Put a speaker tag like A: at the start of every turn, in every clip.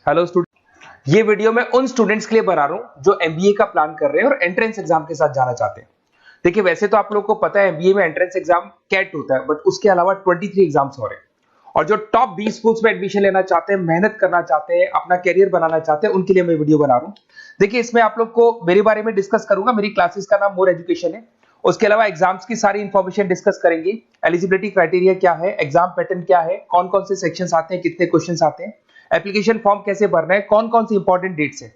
A: Hello student, ये video मैं उन स्टूडेंट्स के लिए बना रहा हूं जो एमबीए का प्लान कर रहे हैं और एंट्रेंस एग्जाम के साथ जाना चाहते हैं। देखिए, वैसे तो आप लोगों को पता है एमबीए में एंट्रेंस एग्जाम कैट होता है, बट उसके अलावा 23 एग्जाम्स हो रहे हैं। और जो टॉप 20 स्कूल्स में एडमिशन लेना चाहते हैं, मेहनत करना चाहते हैं, अपना कैरियर बनाना चाहते हैं, उनके लिए मैं वीडियो बना रहा हूं। देखिए, इसमें आप लोग को मेरे बारे में डिस्कस करूंगा। मेरी क्लासेस का नाम मोर एजुकेशन है। उसके अलावा एग्जाम्स की सारी इंफॉर्मेशन डिस्कस करेंगे। एलिजिबिलिटी क्राइटेरिया क्या है, एग्जाम पैटर्न क्या है, कौन कौन से सेक्शंस आते हैं, कितने क्वेश्चंस आते हैं, एप्लीकेशन फॉर्म कैसे भरना है, कौन कौन सी इंपॉर्टेंट डेट्स है,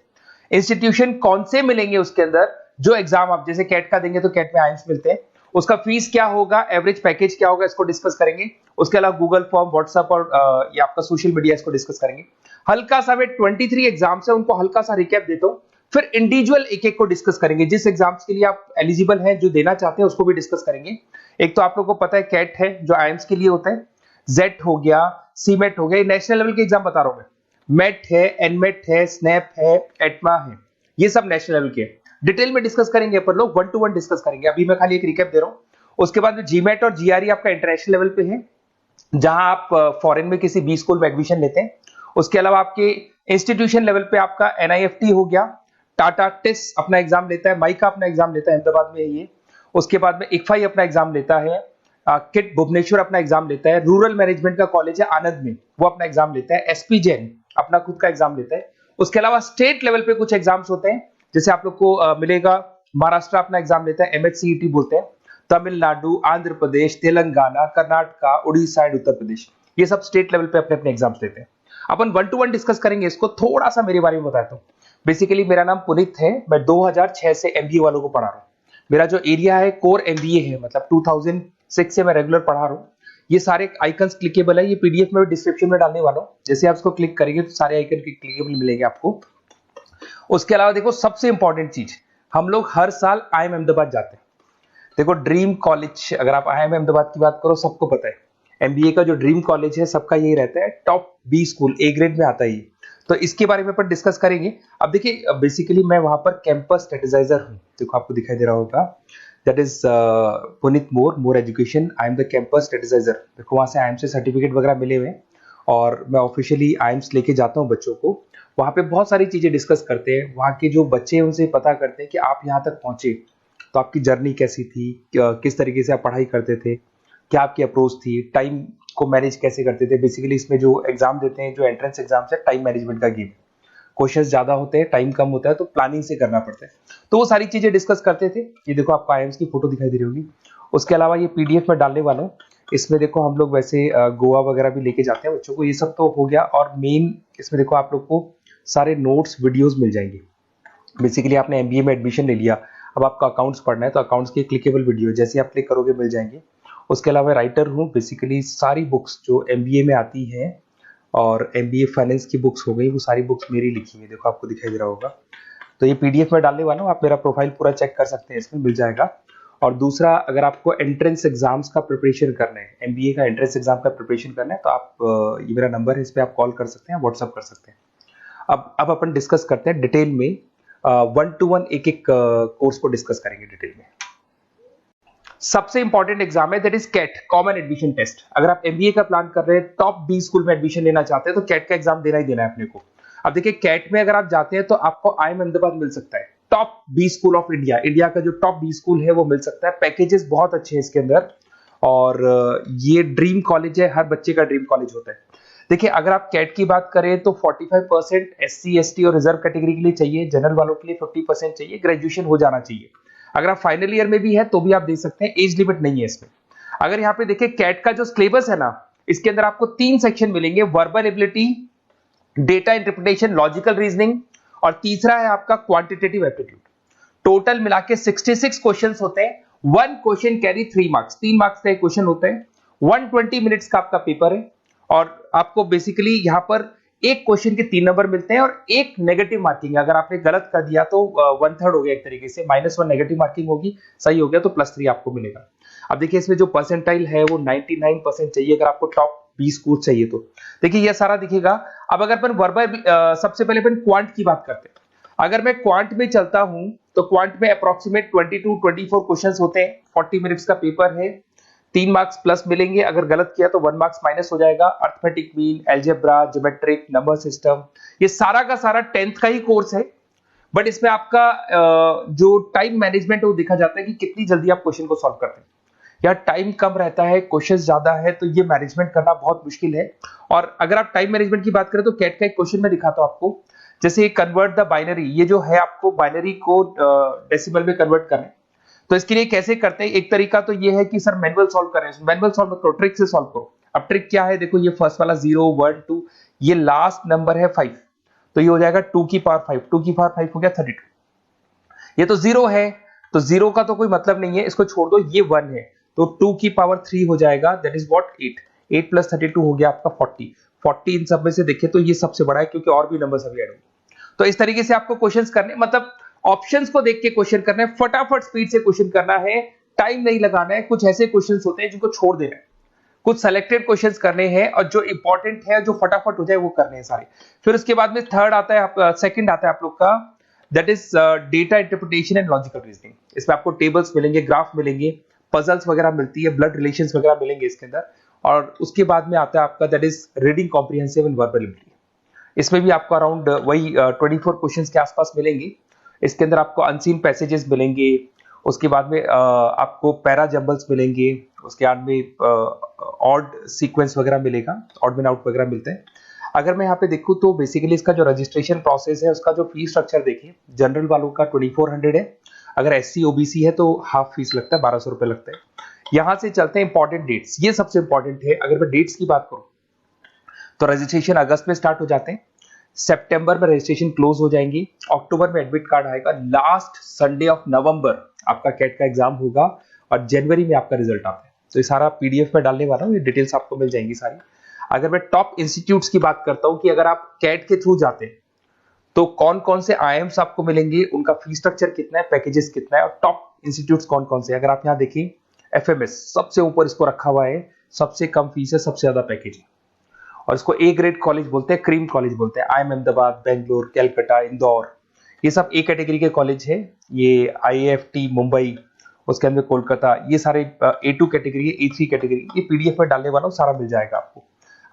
A: इंस्टीट्यूशन कौन से मिलेंगे उसके अंदर, जो एग्जाम आप जैसे कैट का देंगे तो कैट में आइम्स मिलते हैं, उसका फीस क्या होगा, एवरेज पैकेज क्या होगा, इसको डिस्कस करेंगे। उसके अलावा गूगल फॉर्म, व्हाट्सएप और ये आपका सोशल मीडिया, इसको डिस्कस करेंगे। हल्का सा वे 23 एग्जाम्स है, उनको हल्का सा रिकैप देता हूं, फिर इंडिविजुअल एक एक को डिस्कस करेंगे। जिस एग्जाम्स के लिए आप एलिजिबल हैं, जो देना चाहते हैं, उसको भी डिस्कस करेंगे। एक तो आप लोगों को पता है कैट है जो आइम्स के लिए होता है, जेट हो गया, सीमेट हो गया, नेशनल लेवल के एग्जाम बता रहा हूं मैं। मेट है, एनमेट है, स्नैप है, एटमा है, ये सब नेशनल लेवल के। डिटेल में डिस्कस करेंगे अपन लोग, 1 to 1 डिस्कस करेंगे। अभी मैं खाली एक रिकैप दे रहा हूं। उसके बाद में जीमेट और जीआरई आपका इंटरनेशनल लेवल पे है, जहां आप फॉरेन में किसी बी स्कूल में एडमिशन लेते हैं। उसके अलावा आपके इंस्टीट्यूशन लेवल पे आपका एनआईएफटी हो गया, टाटा टिस अपना एग्जाम लेता है, माइका अपना एग्जाम लेता है, अहमदाबाद में है ये। उसके बाद में इक्फाई अपना एग्जाम लेता है, किट भुवनेश्वर अपना एग्जाम लेता है, रूरल मैनेजमेंट का कॉलेज है आनंद में, वो अपना एग्जाम लेता है, एसपी जैन अपना खुद का एग्जाम लेता है। उसके अलावा स्टेट लेवल पे कुछ एग्जाम्स होते हैं, जैसे आप लोग को मिलेगा, महाराष्ट्र अपना एग्जाम लेता है, एमएचसीईटी बोलते हैं, तमिलनाडु, आंध्र प्रदेश, तेलंगाना, कर्नाटका, उड़ीसा एंड उत्तर प्रदेश, ये सब स्टेट लेवल पे अपने अपने एग्जाम्स लेते हैं। अपन 1 to 1 डिस्कस करेंगे इसको। थोड़ा सा मेरे बारे में बताता हूँ। बेसिकली मेरा नाम पुनीत है, मैं 2006 से एमबीए वालों को पढ़ा रहा हूँ। मेरा जो एरिया है कोर एमबीए है, मतलब 2006 से मैं रेगुलर पढ़ा रहा हूँ। ये सारे आइकन्स क्लिकेबल है, ये पीडीएफ में डिस्क्रिप्शन में डालने वाला हूँ। जैसे आप इसको क्लिक करेंगे तो सारे आइकन क्लिकेबल मिलेंगे आपको। उसके अलावा देखो, सबसे इंपॉर्टेंट चीज, हम लोग हर साल आईएम अहमदाबाद जाते हैं। देखो, ड्रीम कॉलेज, अगर आप आईएम अहमदाबाद की बात करो, सबको पता है एमबीए का जो ड्रीम कॉलेज है सबका यही रहता है, top B school, A grade में आता है ये। तो इसके बारे में अपन डिस्कस करेंगे। अब देखिए, बेसिकली मैं वहां पर कैंपस स्ट्रेटेजाइजर हूँ। देखो, आपको दिखाई दे रहा होगा, that is Puneet More education, I am the campus strategizer. देखो, वहां से आईएम से सर्टिफिकेट वगैरह मिले हुए हैं और मैं ऑफिशियली आईएम्स लेके जाता हूँ बच्चों को। वहां पे बहुत सारी चीजें डिस्कस करते हैं, वहां के जो बच्चे हैं उनसे पता करते हैं कि आप यहाँ तक पहुंचे तो आपकी जर्नी कैसी थी, किस तरीके से आप पढ़ाई करते थे, क्या आपकी अप्रोच थी, टाइम को मैनेज कैसे करते थे। बेसिकली इसमें जो एग्जाम देते हैं, जो एंट्रेंस एग्जाम है, टाइम मैनेजमेंट का गेम। क्वेश्चंस ज्यादा होते हैं, टाइम कम होता है, तो प्लानिंग से करना पड़ता है। तो वो सारी चीजें डिस्कस करते थे। ये देखो, आपको आईएम्स की फोटो दिखाई दे रही होगी। उसके अलावा ये पीडीएफ में डालने वाला हूँ। इसमें देखो, हम लोग वैसे गोवा वगैरह भी लेके जाते हैं बच्चों को। ये सब तो हो गया। और मेन इसमें देखो, आप लोग को सारे नोट्स, वीडियोस मिल जाएंगे। बेसिकली आपने एमबीए में एडमिशन ले लिया, अब आपका अकाउंट्स पढ़ना है, तो अकाउंट्स की क्लिकेबल वीडियो जैसे आप क्लिक करोगे मिल जाएंगे। उसके अलावा राइटर हूँ, बेसिकली सारी बुक्स जो एमबीए में आती हैं और एमबीए फाइनेंस की बुक्स हो गई, वो सारी बुक्स मेरी लिखी है। देखो, आपको दिखाई दे रहा होगा। तो ये पीडीएफ में डालने वाला हूँ, आप मेरा प्रोफाइल पूरा चेक कर सकते हैं, इसमें मिल जाएगा। और दूसरा, अगर आपको एंट्रेंस एग्जाम्स का प्रिपरेशन करना है, एमबीए का एंट्रेंस एग्जाम का प्रिपरेशन करना है, तो आप ये मेरा नंबर है, इस पर आप कॉल कर सकते हैं, व्हाट्सअप कर सकते हैं। अब अपन डिस्कस करते हैं डिटेल में, 1 to 1 एक एक कोर्स को डिस्कस करेंगे डिटेल में। सबसे इंपॉर्टेंट एग्जाम है, that is CAT, common admission test. अगर आप एमबीए का प्लान कर रहे हैं, टॉप बी स्कूल में एडमिशन लेना चाहते हैं, तो कैट का एग्जाम देना ही देना है अपने को। अब देखिए, कैट में अगर आप जाते हैं तो आपको आईएम अहमदाबाद मिल सकता है, top B school of India, India का जो टॉप बी स्कूल है वो मिल सकता है। पैकेजेस बहुत अच्छे हैं इसके अंदर, और ये ड्रीम कॉलेज है, हर बच्चे का ड्रीम कॉलेज होता है। देखिए, अगर आप कैट की बात करें तो 45% एससी एसटी और रिजर्व कैटेगरी के लिए चाहिए, जनरल वालों के लिए 50% चाहिए, ग्रेजुएशन हो जाना चाहिए। अगर आप फाइनल ईयर में भी है तो भी आप दे सकते हैं, एज लिमिट नहीं है इसमें। अगर यहाँ पे देखिए, कैट का जो सिलेबस है ना, इसके अंदर आपको 3 सेक्शन मिलेंगे, verbal ability, data interpretation, logical reasoning, और तीसरा है आपका क्वांटिटेटिव एप्टीट्यूड। टोटल मिला के 66 क्वेश्चंस होते हैं। 1 क्वेश्चन कैरी 3 मार्क्स, 3 मार्क्स का एक क्वेश्चन होता है। 120 मिनट्स का आपका पेपर है, और आपको बेसिकली यहाँ पर एक क्वेश्चन के 3 नंबर मिलते हैं और एक नेगेटिव मार्किंग। अगर आपने गलत कर दिया तो 1/3 हो गया एक तरीके से, -1 नेगेटिव मार्किंग होगी, सही हो गया तो +3 आपको मिलेगा। अब देखिए, इसमें जो परसेंटाइल है वो 99% चाहिए, अगर आपको टॉप 20 स्कोर चाहिए तो। देखिए, ये सारा दिखेगा। अब अगर अपन वर्बल, सबसे पहले अपन क्वांट की बात करते हैं। अगर मैं क्वांट में चलता हूं तो क्वांट में अप्रोक्सीमेट 22-24 क्वेश्चंस होते हैं, 40 मिनट्स का पेपर है। 3 मार्क्स प्लस मिलेंगे, अगर गलत किया तो 1 मार्क्स माइनस हो जाएगा। Arithmetic mean, algebra, geometric, number system, ये सारा का सारा 10th का ही कोर्स है। बट इसमें आपका जो टाइम मैनेजमेंट है वो देखा जाता है कि कितनी जल्दी आप क्वेश्चन को सॉल्व करते हैं। या टाइम कम रहता है, क्वेश्चन ज्यादा है, तो ये मैनेजमेंट करना बहुत मुश्किल है। और अगर आप टाइम मैनेजमेंट की बात करें तो कैट का एक क्वेश्चन मैं दिखाता हूं आपको। जैसे कन्वर्ट द बाइनरी, ये जो है आपको बाइनरी को डेसिमल में कन्वर्ट करना है। तो इसके लिए कैसे करते हैं, एक तरीका तो ये है कि सर मैनुअल सॉल्व करें, मैनुअल सॉल्व करो, ट्रिक से सॉल्व करो। अब ट्रिक क्या है, देखो ये फर्स्ट वाला 0 1 2, ये लास्ट नंबर है 5, तो ये हो जाएगा 2 की पावर 5, 2 की पावर 5 हो गया 32। ये तो 0 है, तो 0 का तो कोई मतलब नहीं है, इसको छोड़ दो, ये 1 है, तो 2 की पावर 3 हो जाएगा, दैट इज व्हाट 8, 8 प्लस 32 हो गया आपका 40। 40 इन सब में से देखें तो ये सबसे बड़ा है, क्योंकि और भी नंबर अभी ऐड होंगे। तो इस तरीके से आपको क्वेश्चंस करने, मतलब ऑप्शंस को देख के क्वेश्चन करना है, फटाफट स्पीड से क्वेश्चन करना है, टाइम नहीं लगाना है। कुछ ऐसे क्वेश्चंस होते हैं जिनको छोड़ देना है, कुछ सेलेक्टेड क्वेश्चंस करने हैं, और जो इंपॉर्टेंट है, जो फटाफट हो जाए वो करने हैं सारे। फिर उसके बाद में थर्ड आता है, सेकंड आता है आप लोग का, that is data interpretation and logical reasoning. इसमें आपको टेबल्स मिलेंगे, ग्राफ मिलेंगे, पजल्स वगैरह मिलती है, ब्लड रिलेशंस वगैरह मिलेंगे इसके अंदर। और उसके बाद में आता है आपका that is reading comprehensive and verbal ability. इसमें भी आपको अराउंड वही 24 क्वेश्चंस के आसपास मिलेंगे। इसके अंदर आपको अनसीन पैसेजेस मिलेंगे, उसके बाद में आपको पैरा जंबल्स मिलेंगे, उसके बाद में ऑड सीक्वेंस वगैरह मिलेगा, ऑड मैन आउट वगैरह मिलते हैं। अगर मैं यहाँ पे देखूँ तो बेसिकली इसका जो रजिस्ट्रेशन प्रोसेस है, उसका जो फीस स्ट्रक्चर देखिए, जनरल वालों का 2400 है, अगर SC OBC है तो हाफ फीस लगता है, 1200 रुपए लगता है। यहाँ से चलते हैं इंपॉर्टेंट डेट्स, ये सबसे इंपॉर्टेंट है। अगर मैं डेट्स की बात करूँ तो रजिस्ट्रेशन अगस्त में स्टार्ट हो जाते हैं, सितंबर में रजिस्ट्रेशन क्लोज हो जाएंगी, अक्टूबर में एडमिट कार्ड आएगा, लास्ट संडे ऑफ नवंबर आपका कैट का एग्जाम होगा, और जनवरी में आपका रिजल्ट आता है। तो ये सारा PDF में डालने वाला हूँ, ये डिटेल्स आपको मिल जाएंगी सारी। अगर मैं टॉप इंस्टीट्यूट्स की बात करता हूँ कि अगर आप कैट के थ्रू जाते हैं तो कौन कौन से IIMs आपको मिलेंगे, उनका फीस स्ट्रक्चर कितना है, पैकेजेस कितना है, और टॉप इंस्टीट्यूट्स कौन कौन से। अगर आप यहाँ देखें, FMS सबसे ऊपर इसको रखा हुआ है, सबसे कम फीस है, सबसे ज्यादा पैकेज है, और इसको A ग्रेड कॉलेज बोलते हैं, क्रीम कॉलेज बोलते हैं। IIM अहमदाबाद, बेंगलोर, कैलकाटा, इंदौर, ये सब A कैटेगरी के कॉलेज है। ये IIFT मुंबई, उसके अंदर कोलकाता, ये सारे A2 कैटेगरी, A3 कैटेगरी। ये PDF में डालने वाला हूँ, सारा मिल जाएगा आपको।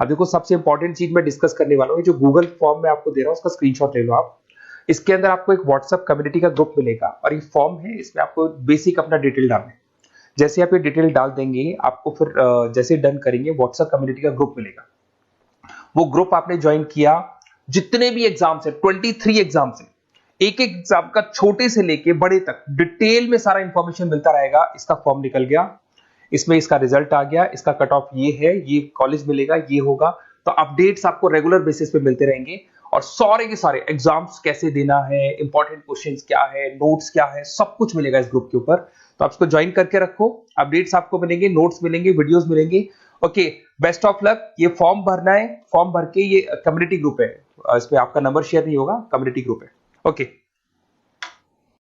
A: अब देखो सबसे इंपॉर्टेंट चीज मैं डिस्कस करने वाला हूँ, जो गूगल फॉर्म में आपको दे रहा हूँ, उसका स्क्रीनशॉट ले लो आप। इसके अंदर आपको एक व्हाट्सएप कम्युनिटी का ग्रुप मिलेगा, और ये फॉर्म है, इसमें आपको बेसिक अपना डिटेल डालना है। जैसे आप ये डिटेल डाल देंगे, आपको फिर जैसे डन करेंगे, व्हाट्सएप कम्युनिटी का ग्रुप मिलेगा। वो ग्रुप आपने ज्वाइन किया, जितने भी एग्जाम्स है, 23 एग्जाम्स है, एक एक एग्जाम का छोटे से लेके बड़े तक डिटेल में सारा इंफॉर्मेशन मिलता रहेगा। इसका फॉर्म निकल गया, इसमें इसका रिजल्ट आ गया, इसका कट ऑफ ये है, ये कॉलेज मिलेगा, ये होगा। तो अपडेट्स आपको रेगुलर बेसिस पे मिलते रहेंगे, और सारे के सारे एग्जाम्स कैसे देना है, इंपॉर्टेंट क्वेश्चंस क्या है, नोट्स क्या है, सब कुछ मिलेगा इस ग्रुप के ऊपर। तो आप इसको ज्वाइन करके रखो, अपडेट्स आपको मिलेंगे, नोट्स मिलेंगे, वीडियोस मिलेंगे। Okay, best of luck. ये फॉर्म भरना है, फॉर्म भर के, ये कम्युनिटी ग्रुप है, इसमें आपका नंबर शेयर नहीं होगा, कम्युनिटी ग्रुप है। ओके।